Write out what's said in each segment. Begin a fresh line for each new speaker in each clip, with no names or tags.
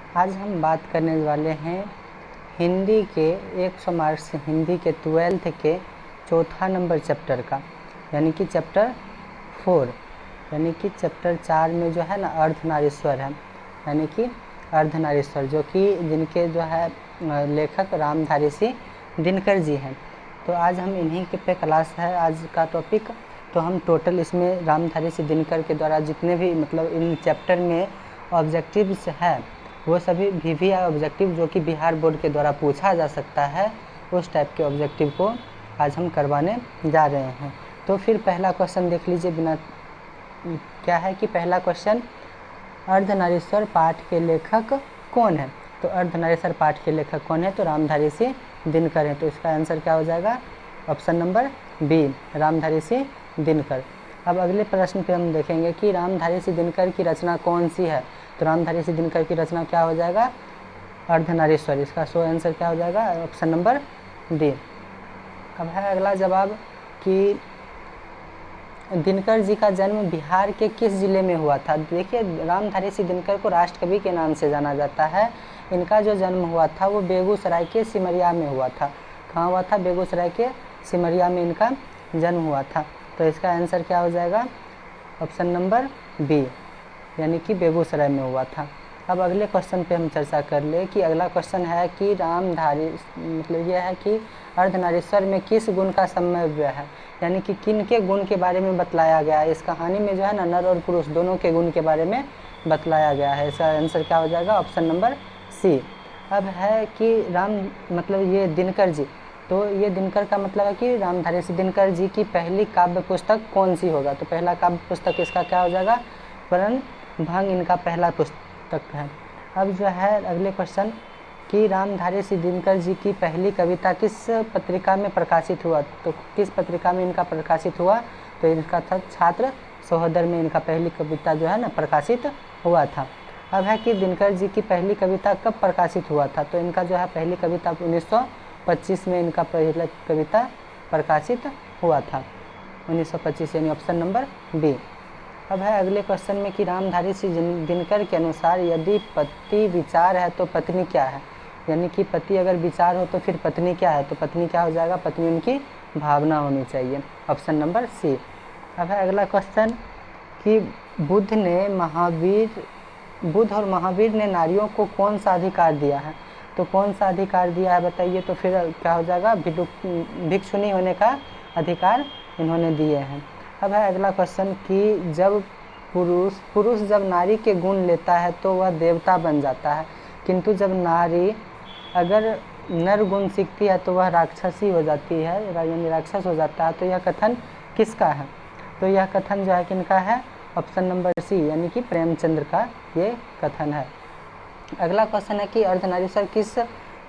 आज हम बात करने वाले हैं हिंदी के 100 मार्क्स हिंदी के 12th के चौथा नंबर चैप्टर का, यानी कि चैप्टर 4, यानी कि चैप्टर 4 में जो है ना अर्धनारीश्वर है, यानी कि अर्धनारीश्वर जो कि जिनके जो है लेखक रामधारी सिंह दिनकर जी हैं। तो आज हम इन्हीं के पे क्लास है आज का टॉपिक। तो हम टोटल इसमें रामधारी सिंह दिनकर के द्वारा जितने भी मतलब इन चैप्टर में ऑब्जेक्टिव्स है वो सभी वीवी ऑब्जेक्टिव जो कि बिहार बोर्ड के द्वारा पूछा जा सकता है, उस टाइप के ऑब्जेक्टिव को आज हम करवाने जा रहे हैं। तो फिर पहला क्वेश्चन देख लीजिए। बिना क्या है कि पहला क्वेश्चन, अर्धनारीश्वर पाठ के लेखक कौन है? तो अर्धनारीश्वर पाठ के लेखक कौन है? तो रामधारी सिंह दिनकर है। तो इसका आंसर क्या हो जाएगा? Option number B, Ramdhari Singh Dinkar. अब अगले प्रश्न पे हम देखेंगे कि रामधारी सिंह दिनकर की रचना कौन सी है। तो रामधारी सिंह दिनकर की रचना क्या हो जाएगा? अर्धनारीश्वर। इसका सो आंसर क्या हो जाएगा? Option number D. अब है अगला जवाब कि दिनकर जी का जन्म बिहार के किस जिले में हुआ था? देखिए, रामधारी सिंह दिनकर को राष्ट्रकवि के नाम से जाना जाता है। इनका जो जन्म हुआ था वो बेगूसराय के सिमरिया में हुआ था। कहाँ हुआ था? बेगूसराय के सिमरिया में इनका जन्म हुआ था। तो इसका आंसर क्या हो जाएगा? ऑप्शन नंबर बी, यानी कि बेगूसराय में हुआ था। अब अगले क्वेश्चन पे हम चर्चा कर ले कि अगला क्वेश्चन है कि रामधारी मतलब यह है कि अर्धनारीश्वर में किस गुण का समन्वय है, यानी कि किन के गुण के बारे में बतलाया गया है। इस कहानी में जो है ना नर और पुरुष दोनों के गुण के बारे में बतलाया गया है। इसका आंसर क्या हो जाएगा? Option number C. अब है कि मतलब ये दिनकर जी, तो ये दिनकर का मतलब है कि रामधारी सिंह दिनकर जी की पहली काव्य पुस्तक कौन सी होगा? तो पहला काव्य पुस्तक इसका क्या हो जाएगा? प्रणभंग इनका पहला पुस्तक है। अब जो है अगले क्वेश्चन कि रामधारी सिंह दिनकर जी की पहली कविता किस पत्रिका में प्रकाशित हुआ? तो किस पत्रिका में इनका प्रकाशित हुआ? तो इनका था छात्र सहोदर में इनका पहली कविता जो है ना प्रकाशित हुआ था। अब है कि दिनकर जी की पहली कविता कब प्रकाशित हुआ था? तो इनका जो है पहली कविता 1925 में इनका पहला कविता प्रकाशित हुआ था, 1925, यानी ऑप्शन नंबर बी। अब है अगले क्वेश्चन में कि रामधारी सिंह दिनकर के अनुसार यदि पति विचार है तो पत्नी क्या है, यानी कि पति अगर विचार हो तो फिर पत्नी क्या है? तो पत्नी क्या हो जाएगा? पत्नी उनकी भावना होनी चाहिए, ऑप्शन नंबर सी। अब है अगला क्वेश्चन कि बुद्ध और महावीर ने नारियों को कौन सा अधिकार दिया है? तो कौन सा अधिकार दिया है बताइए? तो फिर क्या हो जाएगा? भिक्षुणी होने का अधिकार इन्होंने दिए हैं। अब है अगला क्वेश्चन कि जब पुरुष जब नारी के गुण लेता है तो वह देवता बन जाता है, किंतु जब नारी अगर नर गुण सीखती है तो वह राक्षसी हो जाती है, यानी राक्षस हो जाता है। तो यह कथन किसका है? तो यह कथन जो है किनका है? ऑप्शन नंबर सी, यानी कि प्रेमचंद्र का ये कथन है। अगला क्वेश्चन है कि अर्धनारीश्वर किस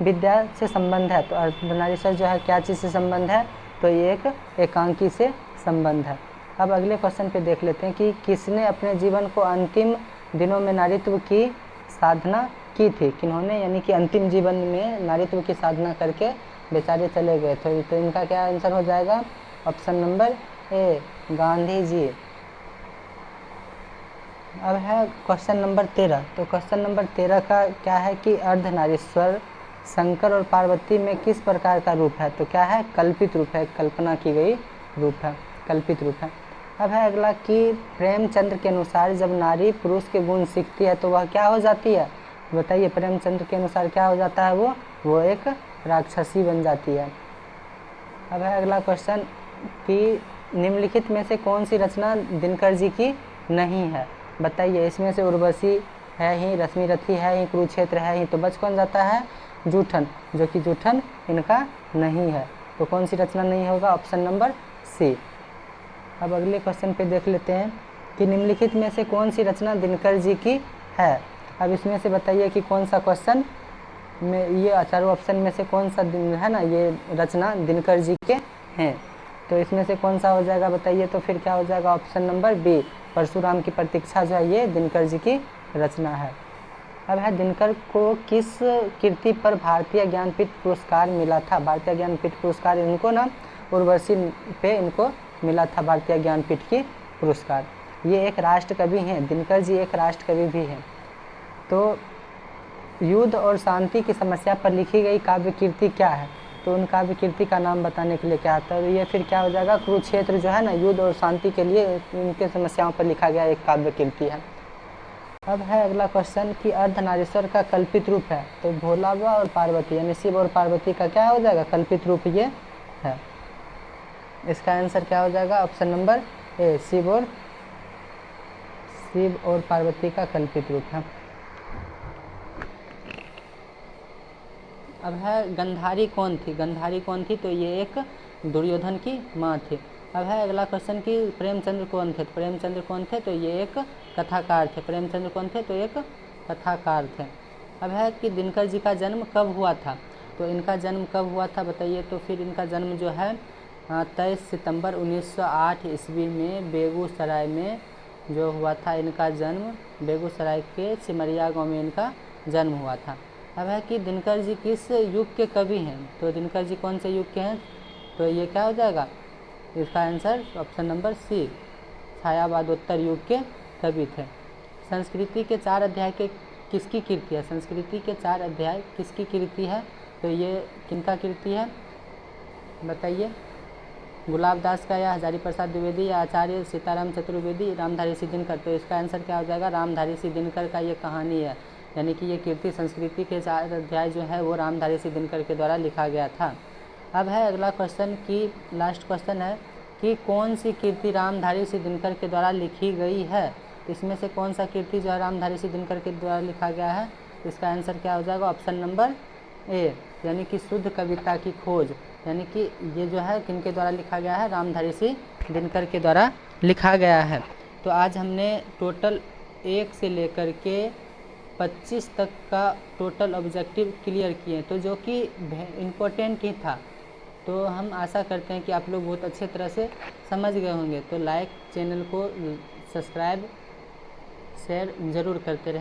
विद्या से संबंध है? तो अर्धनारीश्वर जो है क्या चीज़ से संबंध है? तो ये एक एकांकी से संबंध है। अब अगले क्वेश्चन पे देख लेते हैं कि किसने अपने जीवन को अंतिम दिनों में नारीत्व की साधना की थी? किन्होंने, यानी कि अंतिम जीवन में नारीत्व की साधना करके बेचारे चले गए थे। तो इनका क्या आंसर हो जाएगा? Option number A, Gandhi ji. अब है क्वेश्चन नंबर 13। तो क्वेश्चन नंबर 13 का क्या है कि अर्धनारीश्वर शंकर और पार्वती में किस प्रकार का रूप है? तो क्या है? कल्पित रूप है, कल्पना की गई रूप है, कल्पित रूप है। अब है अगला कि प्रेमचंद्र के अनुसार जब नारी पुरुष के गुण सीखती है तो वह क्या हो जाती है? बताइए, प्रेमचंद्र के अनुसार क्या हो जाता है? वो एक राक्षसी बन जाती है। अब है अगला क्वेश्चन कि निम्नलिखित में से कौन सी रचना दिनकर जी की नहीं है? बताइए, इसमें से उर्वशी है ही, रश्मिरथी है ही, कुरुक्षेत्र है ही, तो बच कौन जाता है? जूठन, जो कि जूठन इनका नहीं है। तो कौन सी रचना नहीं होगा? Option number C. अब अगले क्वेश्चन पे देख लेते हैं कि निम्नलिखित में से कौन सी रचना दिनकर जी की है? अब इसमें से बताइए कि कौन सा क्वेश्चन में ये चारों ऑप्शन में से कौन सा है ना ये रचना दिनकर जी के हैं? तो इसमें से कौन सा हो जाएगा बताइए? तो फिर क्या हो जाएगा? ऑप्शन नंबर बी, परशुराम की प्रतीक्षा जो है ये दिनकर जी की रचना है। अब है दिनकर को किस कृति पर भारतीय ज्ञानपीठ पुरस्कार मिला था? भारतीय ज्ञानपीठ पुरस्कार इनको ना उर्वशी पे इनको मिला था भारतीय ज्ञानपीठ की पुरस्कार। ये एक राष्ट्र कवि हैं, दिनकर जी एक राष्ट्र कवि भी हैं। तो युद्ध और शांति की समस्या पर लिखी गई काव्य कीर्ति क्या है? तो उन काव्य कीर्ति का नाम बताने के लिए क्या आता है? ये फिर क्या हो जाएगा, कुरुक्षेत्र जो है ना, युद्ध और शांति के लिए उनके समस्याओं पर लिखा गया एक काव्य कीर्ति है। अब है अगला क्वेश्चन कि अर्धनारीश्वर का कल्पित रूप है। तो भोला बाबा और पार्वती यानी शिव और पार्वती का क्या हो जाएगा, कल्पित रूप ये है। इसका आंसर क्या हो जाएगा, ऑप्शन नंबर ए, शिव और पार्वती का कल्पित रूप है। अब है गंधारी कौन थी? गंधारी कौन थी? तो ये एक दुर्योधन की माँ थी। अब है अगला क्वेश्चन कि प्रेमचंद्र कौन थे? प्रेमचंद्र कौन थे? तो ये एक कथाकार थे। प्रेमचंद्र कौन थे? तो एक कथाकार थे। अब है कि दिनकर जी का जन्म कब हुआ था? तो इनका जन्म कब हुआ था बताइए। तो फिर इनका जन्म जो है 23 सितंबर 1908 ईस्वी में बेगूसराय में जो हुआ था। इनका जन्म बेगूसराय के सिमरिया गाँव में इनका जन्म हुआ था। अब है कि दिनकर जी किस युग के कवि हैं? तो दिनकर जी कौन से युग के हैं? तो ये क्या हो जाएगा, इसका आंसर ऑप्शन नंबर सी, छायावादोत्तर युग के कवि थे। संस्कृति के 4 अध्याय के किसकी कीर्ति है? संस्कृति के 4 अध्याय किसकी कीर्ति है? तो ये किनका कीर्ति है बताइए। गुलाबदास का, या हजारी प्रसाद द्विवेदी, या आचार्य सीताराम चतुर्वेदी, रामधारी सिंह दिनकर। तो इसका आंसर क्या हो जाएगा, रामधारी सिंह दिनकर का ये कहानी है, यानी कि ये कीर्ति संस्कृति के 4 अध्याय जो है वो रामधारी सिंह दिनकर के द्वारा लिखा गया था। अब है अगला क्वेश्चन कि लास्ट क्वेश्चन है कि कौन सी कीर्ति रामधारी सिंह दिनकर के द्वारा लिखी गई है? तो इसमें से कौन सा कीर्ति जो है रामधारी सिंह दिनकर के द्वारा लिखा गया है? तो इसका आंसर क्या हो जाएगा, ऑप्शन नंबर ए, यानी कि शुद्ध कविता की खोज। यानी कि ये जो है किनके द्वारा लिखा गया है, रामधारी सिंह दिनकर के द्वारा लिखा गया है। तो आज हमने टोटल 1 से लेकर के 25 तक का टोटल ऑब्जेक्टिव क्लियर किए, तो जो कि इम्पोर्टेंट ही था। तो हम आशा करते हैं कि आप लोग बहुत अच्छे तरह से समझ गए होंगे। तो लाइक, चैनल को सब्सक्राइब, शेयर ज़रूर करते रहें।